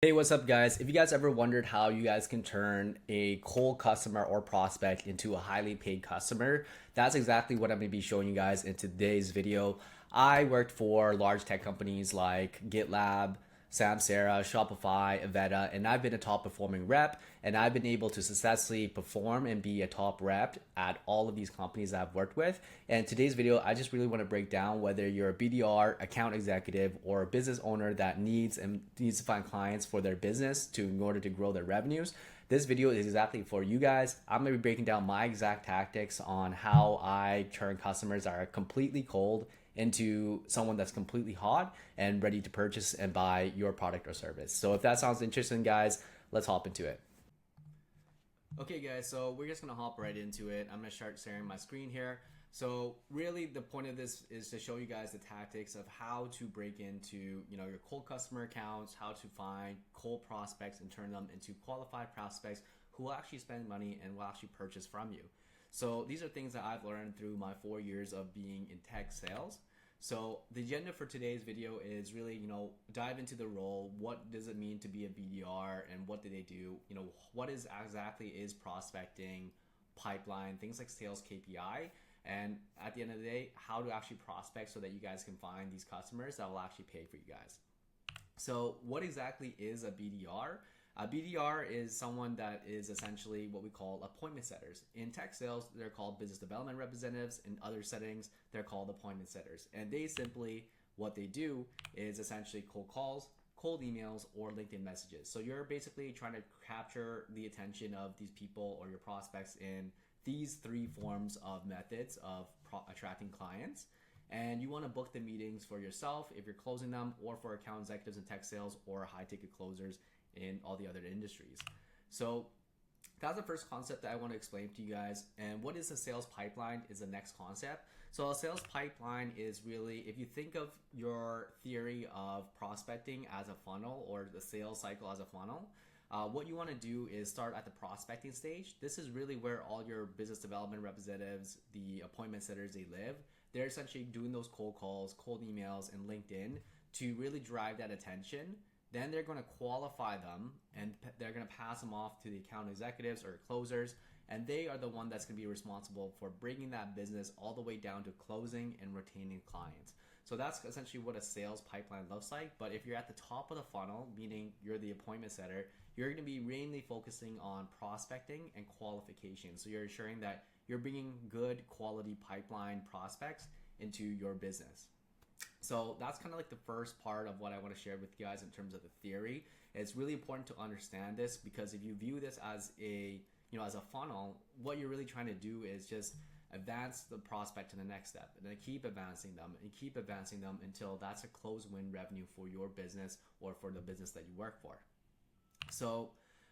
Hey, what's up, guys? If you guys ever wondered how you guys can turn a cold customer or prospect into a highly paid customer, that's exactly what I'm going to be showing you guys in today's video. I worked for large tech companies like GitLab, Samsara, Shopify, Avetta, and I've been a top performing rep, and I've been able to successfully perform and be a top rep at all of these companies that I've worked with. And today's video, I just really want to break down whether you're a BDR, account executive, or a business owner that needs to find clients for their business in order to grow their revenues. This video is exactly for you guys. I'm going to be breaking down my exact tactics on how I turn customers that are completely cold into someone that's completely hot and ready to purchase and buy your product or service. So if that sounds interesting, guys, let's hop into it. Okay, guys, so we're just gonna hop right into it. I'm gonna start sharing my screen here. So really the point of this is to show you guys the tactics of how to break into your cold customer accounts, how to find cold prospects and turn them into qualified prospects who will actually spend money and will actually purchase from you. So these are things that I've learned through my 4 years of being in tech sales. So the agenda for today's video is really, dive into the role. What does it mean to be a BDR and what do they do? What is exactly is prospecting, pipeline, things like sales KPI, and at the end of the day, how to actually prospect so that you guys can find these customers that will actually pay for you guys. So what exactly is a BDR? A BDR is someone that is essentially what we call appointment setters. In tech sales, they're called business development representatives. In other settings, they're called appointment setters. And they simply, what they do is essentially cold calls, cold emails, or LinkedIn messages. So you're basically trying to capture the attention of these people or your prospects in these three forms of methods of attracting clients. And you want to book the meetings for yourself if you're closing them, or for account executives in tech sales or high ticket closers in all the other industries. So that's the first concept that I want to explain to you guys. And what is a sales pipeline is the next concept. So a sales pipeline is really, if you think of your theory of prospecting as a funnel or the sales cycle as a funnel, what you want to do is start at the prospecting stage. This is really where all your business development representatives, the appointment setters, they live. They're essentially doing those cold calls, cold emails, and LinkedIn to really drive that attention. Then they're going to qualify them and they're going to pass them off to the account executives or closers. And they are the one that's going to be responsible for bringing that business all the way down to closing and retaining clients. So that's essentially what a sales pipeline looks like. But if you're at the top of the funnel, meaning you're the appointment setter, you're going to be mainly focusing on prospecting and qualification. So you're ensuring that you're bringing good quality pipeline prospects into your business. So that's kind of like the first part of what I want to share with you guys in terms of the theory. It's really important to understand this because if you view this as as a funnel, what you're really trying to do is just advance the prospect to the next step and then keep advancing them until that's a close win revenue for your business or for the business that you work for. So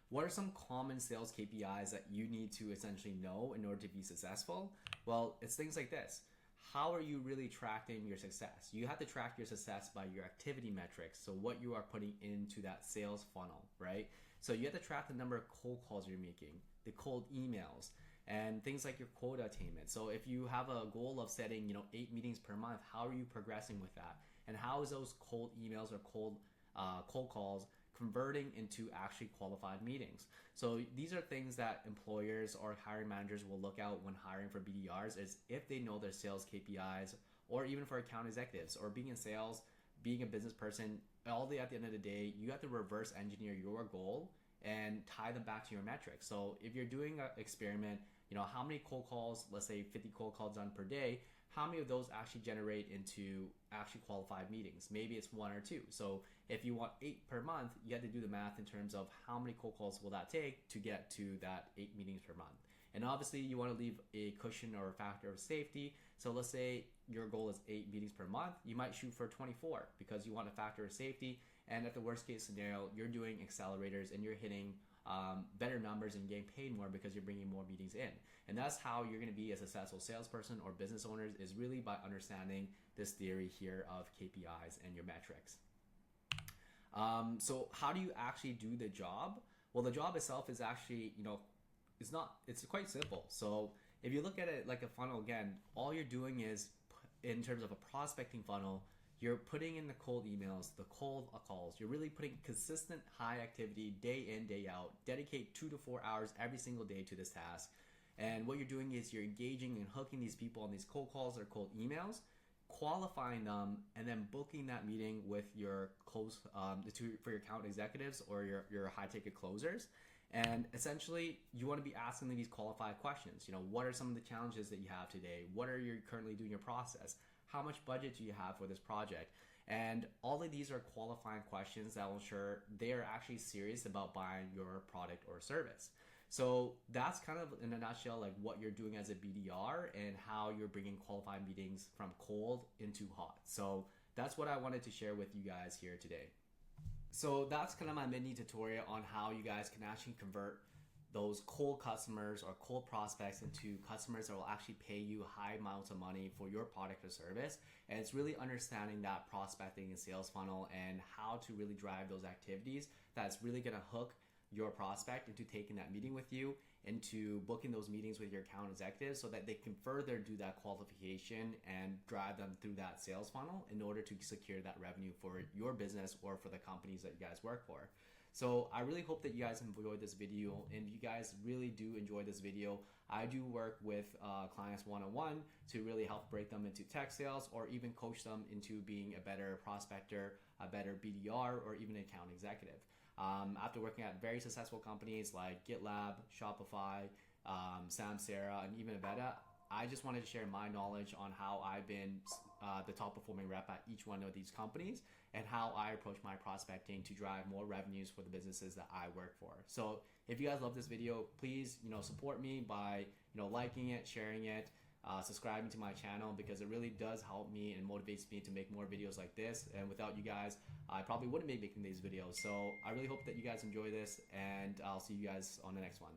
what are some common sales KPIs that you need to essentially know in order to be successful? Well, it's things like this. How are you really tracking your success? You have to track your success by your activity metrics. So what you are putting into that sales funnel, right? So you have to track the number of cold calls you're making, the cold emails, and things like your quota attainment. So if you have a goal of setting, 8 meetings per month, how are you progressing with that? And how is those cold emails or cold calls converting into actually qualified meetings? So these are things that employers or hiring managers will look out when hiring for BDRs, is if they know their sales KPIs, or even for account executives or being in sales, being a business person, at the end of the day, you have to reverse engineer your goal and tie them back to your metrics. So if you're doing an experiment, how many cold calls, let's say 50 cold calls done per day, how many of those actually generate into actually qualified meetings? Maybe it's 1 or 2. So if you want 8 per month, you have to do the math in terms of how many cold calls will that take to get to that 8 meetings per month. And obviously you want to leave a cushion or a factor of safety. So let's say your goal is 8 meetings per month. You might shoot for 24 because you want a factor of safety. And at the worst case scenario, you're doing accelerators and you're hitting better numbers and getting paid more because you're bringing more meetings in. And that's how you're going to be a successful salesperson or business owners, is really by understanding this theory here of KPIs and your metrics. So how do you actually do the job? Well, the job itself is actually, it's quite simple. So if you look at it like a funnel again, all you're doing is, in terms of a prospecting funnel, you're putting in the cold emails, the cold calls. You're really putting consistent high activity day in, day out. Dedicate 2 to 4 hours every single day to this task. And what you're doing is you're engaging and hooking these people on these cold calls or cold emails, qualifying them, and then booking that meeting with your close for your account executives or your high ticket closers. And essentially, you want to be asking these qualified questions. What are some of the challenges that you have today? What are you currently doing your process? How much budget do you have for this project? And all of these are qualifying questions that will ensure they are actually serious about buying your product or service. So that's kind of in a nutshell like what you're doing as a BDR and how you're bringing qualified meetings from cold into hot. So that's what I wanted to share with you guys here today. So that's kind of my mini tutorial on how you guys can actually convert those cold customers or cold prospects into customers that will actually pay you high amounts of money for your product or service. And it's really understanding that prospecting and sales funnel and how to really drive those activities that's really going to hook your prospect into taking that meeting with you, into booking those meetings with your account executives so that they can further do that qualification and drive them through that sales funnel in order to secure that revenue for your business or for the companies that you guys work for. So I really hope that you guys enjoyed this video, and if you guys really do enjoy this video, I do work with clients one-on-one to really help break them into tech sales or even coach them into being a better prospector, a better BDR, or even an account executive. After working at very successful companies like GitLab, Shopify, Samsara, and even Aveda, I just wanted to share my knowledge on how I've been the top performing rep at each one of these companies and how I approach my prospecting to drive more revenues for the businesses that I work for. So if you guys love this video, please support me by liking it, sharing it, subscribing to my channel, because it really does help me and motivates me to make more videos like this. And without you guys, I probably wouldn't be making these videos. So I really hope that you guys enjoy this, and I'll see you guys on the next one.